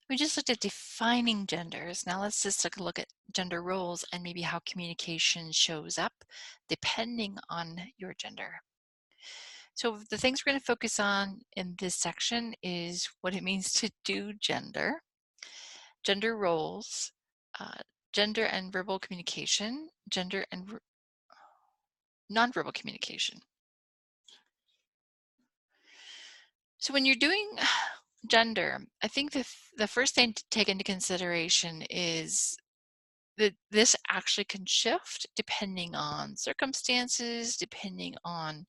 We just looked at defining genders. Now let's just take a look at gender roles and maybe how communication shows up depending on your gender. So the things we're going to focus on in this section is what it means to do gender, gender roles, uh, gender and verbal communication, gender and nonverbal communication. So when you're doing gender, I think the first thing to take into consideration is that this actually can shift depending on circumstances, depending on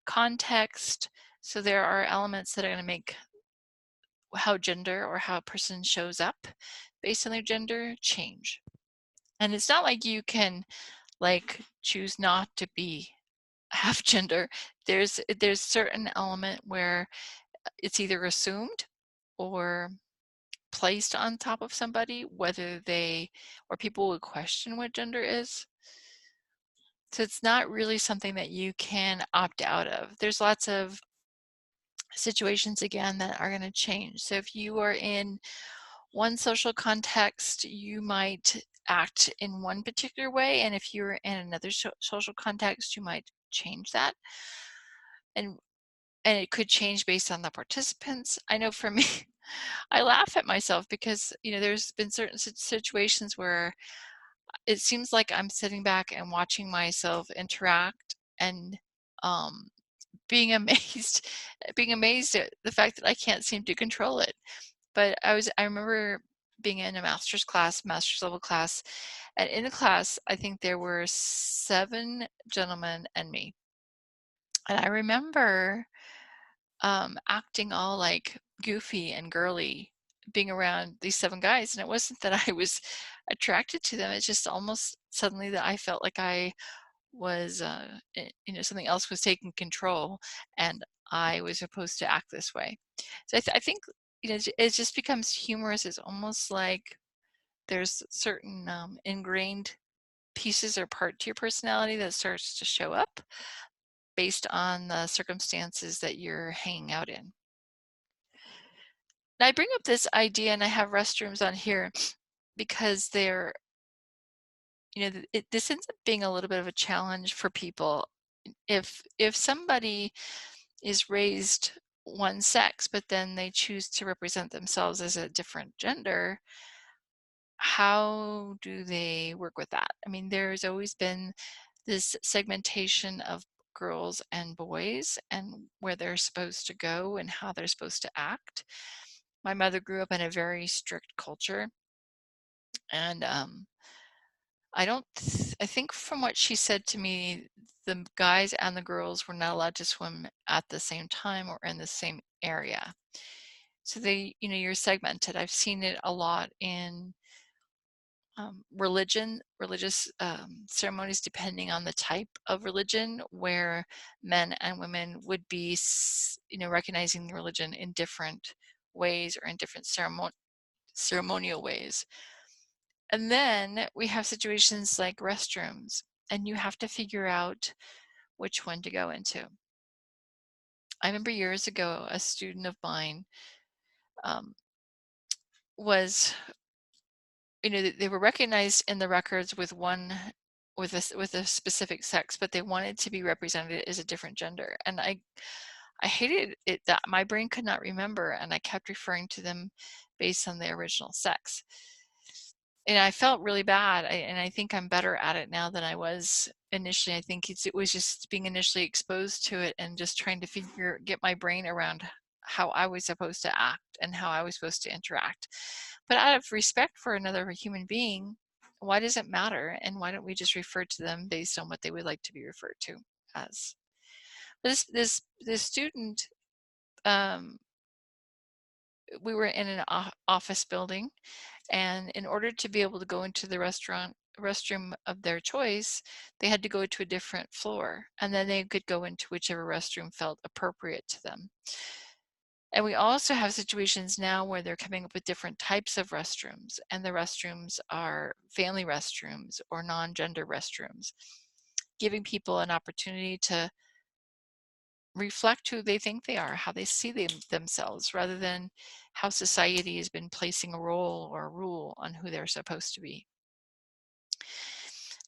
context. So there are elements that are going to make how gender or how a person shows up based on their gender change. And it's not like you can like choose not to be have gender. There's certain element where it's either assumed or placed on top of somebody, whether they or people would question what gender is. So it's not really something that you can opt out of. There's lots of situations again that are going to change. So if you are in one social context, you might act in one particular way, and if you're in another social context, you might change that. And it could change based on the participants. I know for me, I laugh at myself because, there's been certain situations where it seems like I'm sitting back and watching myself interact and um, being amazed, being amazed at the fact that I can't seem to control it. But I remember being in a master's level class, and in the class, I think there were 7 gentlemen and me. And I remember acting all like goofy and girly being around these 7 guys. And it wasn't that I was attracted to them. It's just almost suddenly that I felt like I was, something else was taking control and I was supposed to act this way. So I think, it just becomes humorous. It's almost like there's certain ingrained pieces or part to your personality that starts to show up based on the circumstances that you're hanging out in. Now, I bring up this idea, and I have restrooms on here because they're, this ends up being a little bit of a challenge for people. If somebody is raised one sex, but then they choose to represent themselves as a different gender, how do they work with that? I mean, there's always been this segmentation of girls and boys and where they're supposed to go and how they're supposed to act. My mother grew up in a very strict culture, and I think from what she said to me, the guys and the girls were not allowed to swim at the same time or in the same area. So you're segmented. I've seen it a lot in religious ceremonies, depending on the type of religion, where men and women would be, recognizing the religion in different ways or in different ceremonial ways. And then we have situations like restrooms, and you have to figure out which one to go into. I remember years ago, a student of mine um, was, they were recognized in the records with with a specific sex, but they wanted to be represented as a different gender. And I hated it that my brain could not remember, and I kept referring to them based on their original sex. And I felt really bad, and I think I'm better at it now than I was initially. I think it was just being initially exposed to it and just trying to get my brain around how I was supposed to act and how I was supposed to interact. But out of respect for another human being, why does it matter? And why don't we just refer to them based on what they would like to be referred to as? This student, um, we were in an office building, and in order to be able to go into the restroom of their choice, they had to go to a different floor, and then they could go into whichever restroom felt appropriate to them. And we also have situations now where they're coming up with different types of restrooms, and the restrooms are family restrooms or non-gender restrooms, giving people an opportunity to reflect who they think they are, how they see themselves, rather than how society has been placing a role or a rule on who they're supposed to be.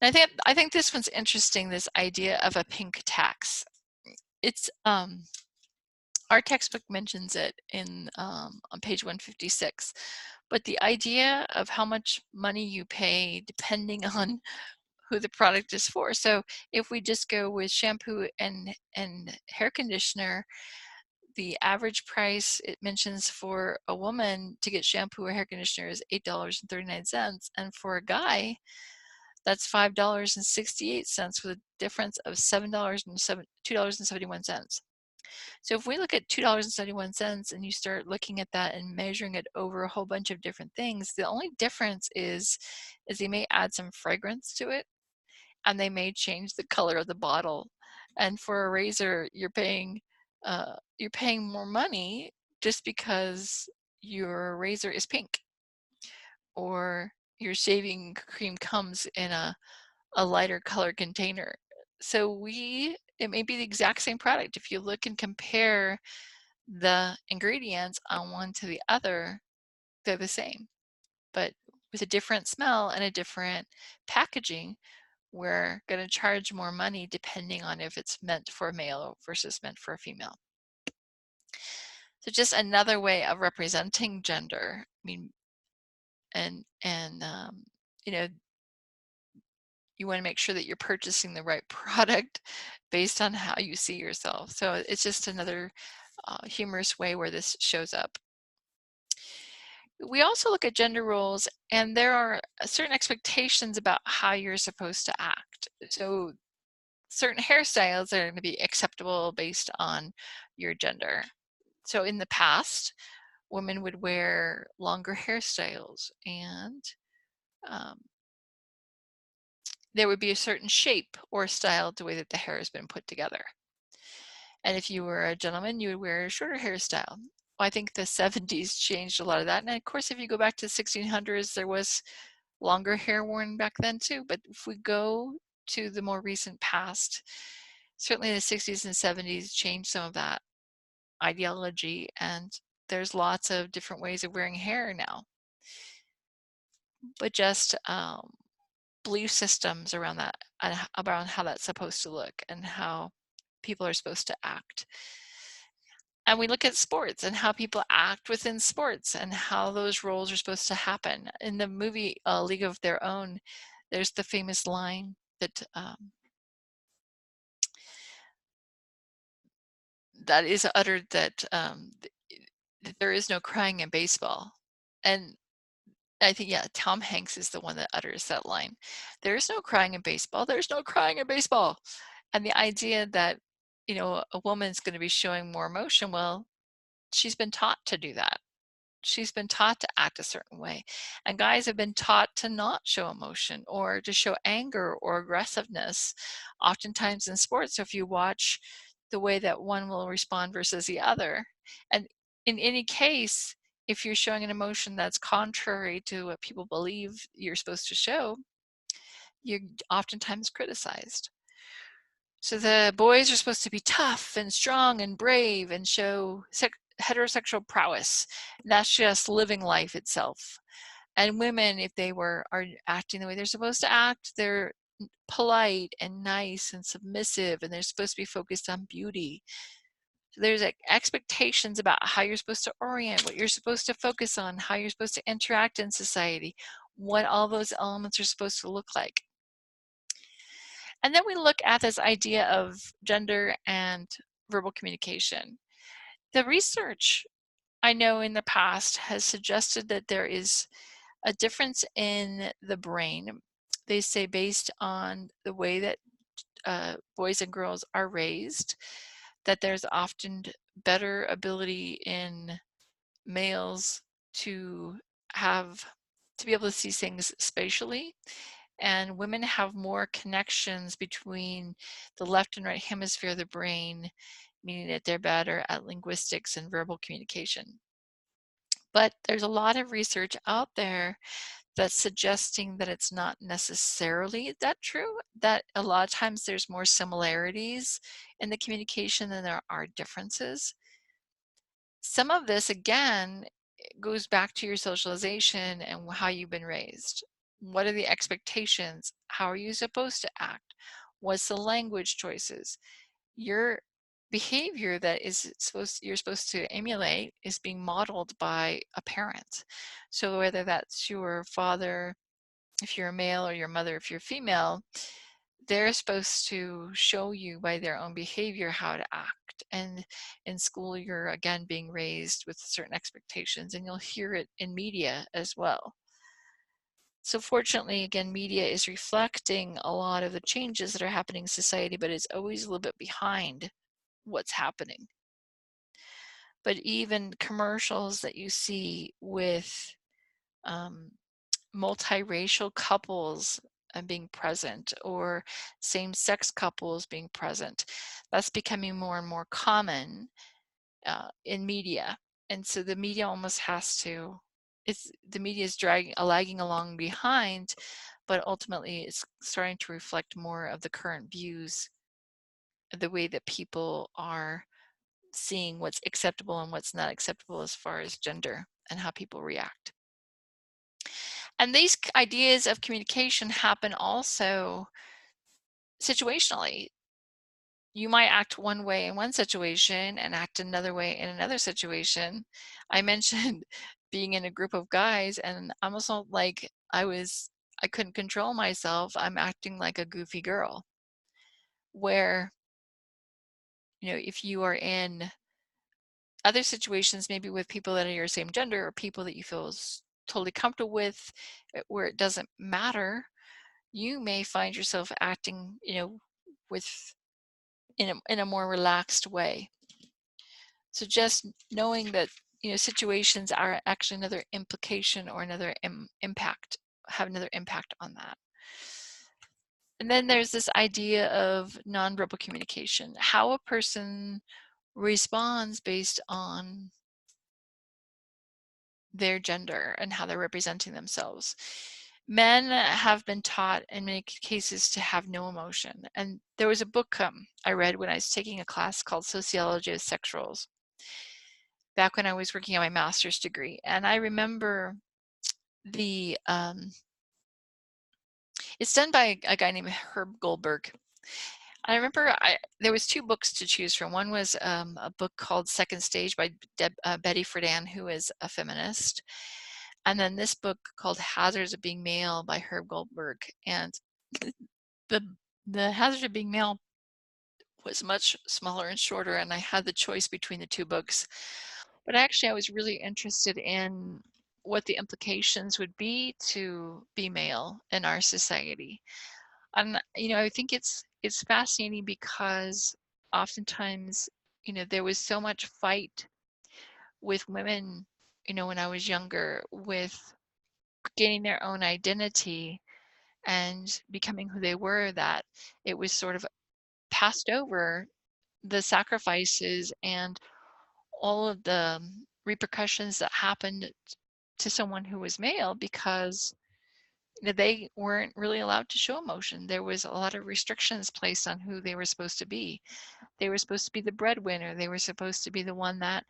And I think this one's interesting, this idea of a pink tax. It's our textbook mentions it in on page 156, but the idea of how much money you pay depending on who the product is for. So if we just go with shampoo and hair conditioner, the average price it mentions for a woman to get shampoo or hair conditioner is $8.39, and for a guy, that's $5.68, with a difference of $2.71. So if we look at $2.71 and you start looking at that and measuring it over a whole bunch of different things, the only difference is they may add some fragrance to it, and they may change the color of the bottle. And for a razor, you're paying more money just because your razor is pink, or your shaving cream comes in a lighter color container. So it may be the exact same product. If you look and compare the ingredients on one to the other, they're the same, but with a different smell and a different packaging, we're going to charge more money depending on if it's meant for a male versus meant for a female. So just another way of representing gender. I mean, and you know, you want to make sure that you're purchasing the right product based on how you see yourself. So it's just another humorous way where this shows up. We also look at gender roles, and there are certain expectations about how you're supposed to act. So certain hairstyles are going to be acceptable based on your gender. So in the past, women would wear longer hairstyles, and there would be a certain shape or style to the way that the hair has been put together. And if you were a gentleman, you would wear a shorter hairstyle. Well, I think the 70s changed a lot of that. And of course, if you go back to the 1600s, there was longer hair worn back then too. But if we go to the more recent past, certainly the 60s and 70s changed some of that ideology, and there's lots of different ways of wearing hair now. But just belief systems around that, around how that's supposed to look and how people are supposed to act. And we look at sports and how people act within sports and how those roles are supposed to happen. In the movie League of Their Own, there's the famous line that that is uttered that there is no crying in baseball. And I think, yeah, Tom Hanks is the one that utters that line. There is no crying in baseball. There's no crying in baseball. And the idea that, a woman's going to be showing more emotion, well, she's been taught to do that. She's been taught to act a certain way. And guys have been taught to not show emotion or to show anger or aggressiveness, oftentimes in sports. So if you watch the way that one will respond versus the other, and in any case, if you're showing an emotion that's contrary to what people believe you're supposed to show, you're oftentimes criticized. So the boys are supposed to be tough and strong and brave and show heterosexual prowess. That's just living life itself. And women, if they are acting the way they're supposed to act, they're polite and nice and submissive, and they're supposed to be focused on beauty. So there's expectations about how you're supposed to orient, what you're supposed to focus on, how you're supposed to interact in society, what all those elements are supposed to look like. And then we look at this idea of gender and verbal communication. The research I know in the past has suggested that there is a difference in the brain. They say based on the way that boys and girls are raised, that there's often better ability in males to be able to see things spatially, and women have more connections between the left and right hemisphere of the brain, meaning that they're better at linguistics and verbal communication. But there's a lot of research out there that's suggesting that it's not necessarily that true, that a lot of times there's more similarities in the communication than there are differences. Some of this, again, goes back to your socialization and how you've been raised. What are the expectations? How are you supposed to act? What's the language choices? Your behavior that you're supposed to emulate is being modeled by a parent. So whether that's your father, if you're a male, or your mother if you're female, they're supposed to show you by their own behavior how to act. And in school, you're again being raised with certain expectations, and you'll hear it in media as well. So fortunately, again, media is reflecting a lot of the changes that are happening in society, but it's always a little bit behind what's happening. But even commercials that you see with um, multiracial couples being present, or same-sex couples being present, that's becoming more and more common in media. And so the media almost has to, the media is lagging along behind, but ultimately it's starting to reflect more of the current views, the way that people are seeing what's acceptable and what's not acceptable as far as gender and how people react. And these ideas of communication happen also situationally. You might act one way in one situation and act another way in another situation. I mentioned being in a group of guys, and I almost felt like I couldn't control myself. I'm acting like a goofy girl. Where, if you are in other situations, maybe with people that are your same gender, or people that you feel totally comfortable with, where it doesn't matter, you may find yourself acting, with in a more relaxed way. So just knowing that, situations are actually another implication or another impact, have another impact on that. And then there's this idea of nonverbal communication, how a person responds based on their gender and how they're representing themselves. Men have been taught in many cases to have no emotion. And there was a book I read when I was taking a class called Sociology of Sex Roles, back when I was working on my master's degree. And I remember it's done by a guy named Herb Goldberg. I remember there was two books to choose from. One was a book called Second Stage by Betty Friedan, who is a feminist. And then this book called Hazards of Being Male by Herb Goldberg. And the Hazards of Being Male was much smaller and shorter, and I had the choice between the two books. But actually, I was really interested in what the implications would be to be male in our society. And I think it's fascinating because oftentimes, there was so much fight with women, when I was younger, with gaining their own identity and becoming who they were, that it was sort of passed over, the sacrifices and all of the repercussions that happened to someone who was male, because they weren't really allowed to show emotion. There was a lot of restrictions placed on who they were supposed to be. They were supposed to be the breadwinner. They were supposed to be the one that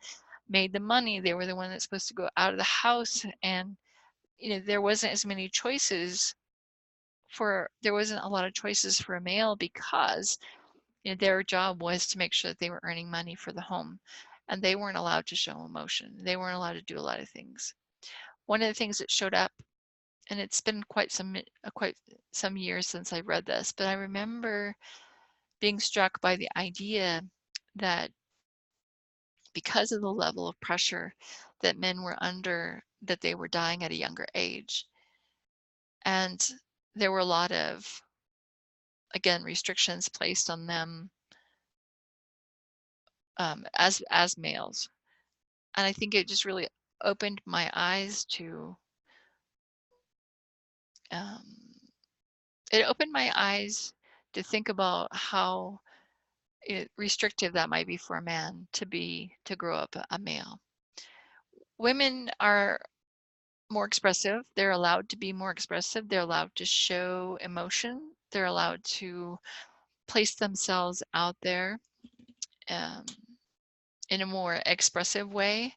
made the money. They were the one that's supposed to go out of the house. And, there wasn't as many choices there wasn't a lot of choices for a male, because their job was to make sure that they were earning money for the home, and they weren't allowed to show emotion. They weren't allowed to do a lot of things. One of the things that showed up, and it's been quite some years since I read this, but I remember being struck by the idea that because of the level of pressure that men were under, that they were dying at a younger age. And there were a lot of, again, restrictions placed on them as males. And I think it just really opened my eyes to um, it opened my eyes to think about how restrictive that might be for a man to grow up a male. Women are more expressive. They're allowed to be more expressive. They're allowed to show emotion. They're allowed to place themselves out there um, in a more expressive way.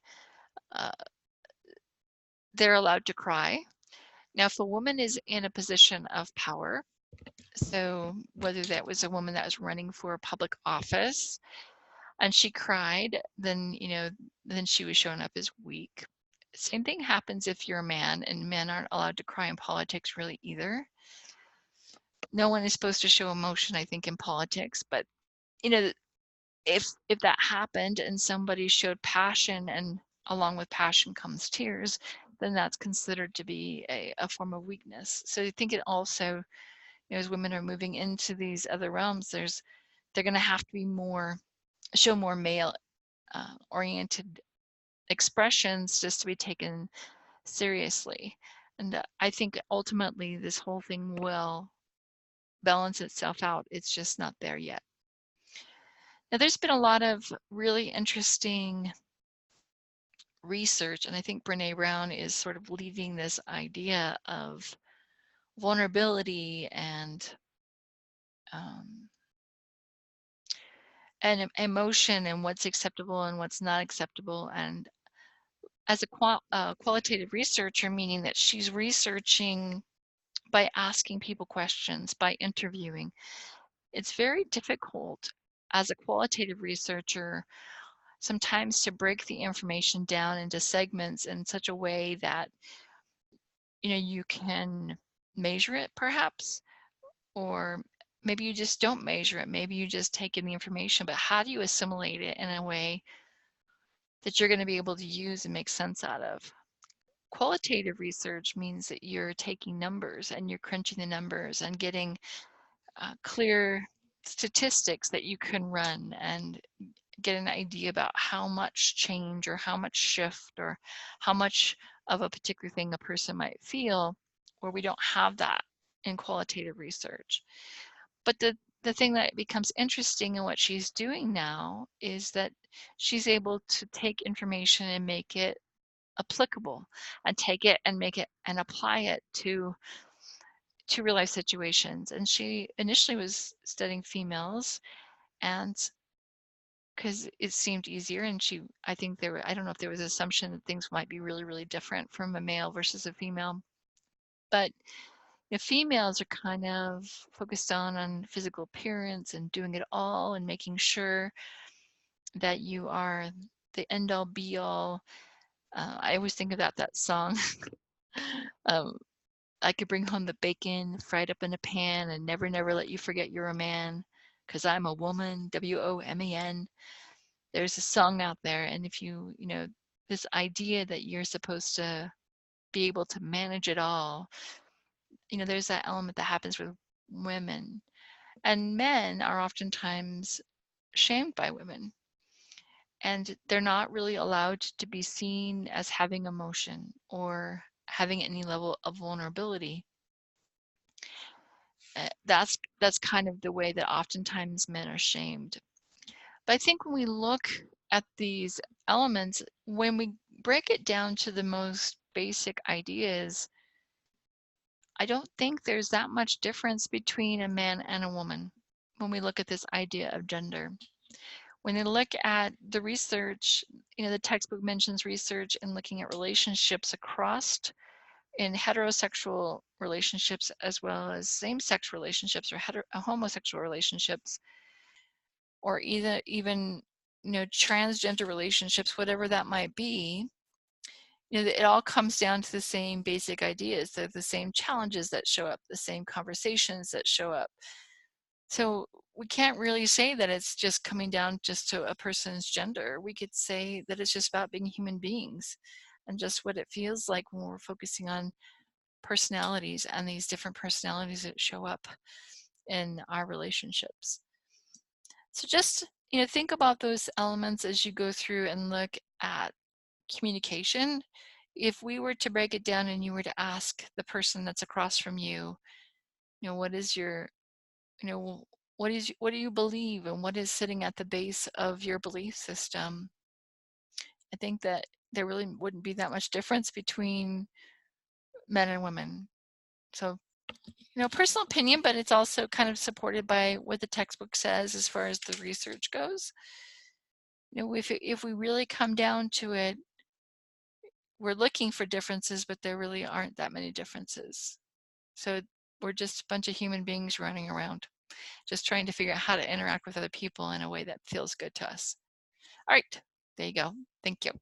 Uh, they're allowed to cry. Now, if a woman is in a position of power, so whether that was a woman that was running for public office and she cried, then, then she was shown up as weak. Same thing happens if you're a man, and men aren't allowed to cry in politics really either. No one is supposed to show emotion, I think, in politics, but you know, if that happened and somebody showed passion and along with passion comes tears, then that's considered to be a form of weakness. So I think it also, as women are moving into these other realms, they're going to have to be show more male oriented expressions just to be taken seriously. And I think ultimately this whole thing will balance itself out. It's just not there yet. Now, there's been a lot of really interesting research, and I think Brene Brown is sort of leading this idea of vulnerability um, and emotion and what's acceptable and what's not acceptable. And as a qualitative researcher, meaning that she's researching by asking people questions, by interviewing, it's very difficult as a qualitative researcher sometimes to break the information down into segments in such a way that you can measure it perhaps, or maybe you just don't measure it. Maybe you just take in the information, but how do you assimilate it in a way that you're going to be able to use and make sense out of? Qualitative research means that you're taking numbers and you're crunching the numbers and getting clear statistics that you can run and get an idea about how much change or how much shift or how much of a particular thing a person might feel, where we don't have that in qualitative research. But the thing that becomes interesting in what she's doing now is that she's able to take information and make it applicable, and take it and make it and apply it to real life situations. And she initially was studying females, and because it seemed easier, and I think I don't know if there was an assumption that things might be really, really different from a male versus a female. But females are kind of focused on physical appearance and doing it all and making sure that you are the end all be all. I always think about that song. um, I could bring home the bacon fried up in a pan and never, never let you forget you're a man, 'cause I'm a woman, WOMAN. There's a song out there, and if this idea that you're supposed to be able to manage it all, there's that element that happens with women. And men are oftentimes shamed by women, and they're not really allowed to be seen as having emotion or having any level of vulnerability. That's kind of the way that oftentimes men are shamed. But I think when we look at these elements, when we break it down to the most basic ideas, I don't think there's that much difference between a man and a woman when we look at this idea of gender. When you look at the research, the textbook mentions research in looking at relationships across in heterosexual relationships as well as same-sex relationships or homosexual relationships, or even transgender relationships, whatever that might be. It all comes down to the same basic ideas. They're the same challenges that show up, the same conversations that show up. So we can't really say that it's just coming down just to a person's gender. We could say that it's just about being human beings and just what it feels like when we're focusing on personalities and these different personalities that show up in our relationships. So just, think about those elements as you go through and look at communication. If we were to break it down and you were to ask the person that's across from you, what is your, what do you believe and what is sitting at the base of your belief system? I think that there really wouldn't be that much difference between men and women. So, personal opinion, but it's also kind of supported by what the textbook says as far as the research goes. If we really come down to it, we're looking for differences, but there really aren't that many differences. So we're just a bunch of human beings running around, just trying to figure out how to interact with other people in a way that feels good to us. All right, there you go. Thank you.